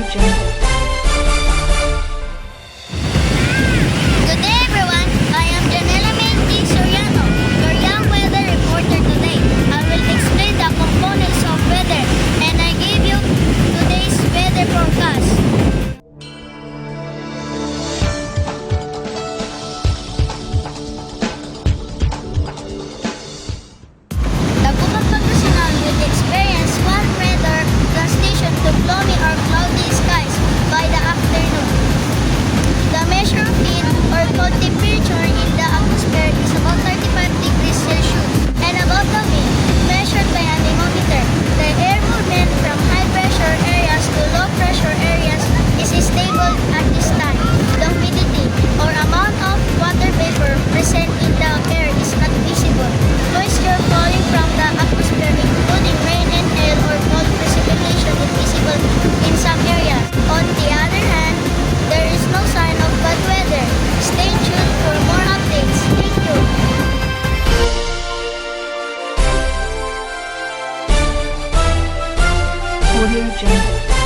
Jungle. Good day everyone, I am Janela May D. Soriano, your young weather reporter today. I will explain the components of weather and I give you today's weather forecast. Tagubang Pangasinan will experience warm weather transition to gloomy or cloudy skies by the afternoon. The measure of heat or cold temperature in the atmosphere is about 35 degrees Celsius and about the wind measured by anemometer. The air movement from high pressure areas to low pressure areas is stable at this time. The humidity or amount of water vapor present in the air is not visible. Moisture falling from the atmosphere including rain and hail or cold precipitation is visible in some areas. On the other hand, there is no sign of bad weather. Stay tuned for more updates. Thank you. Audio Jungle.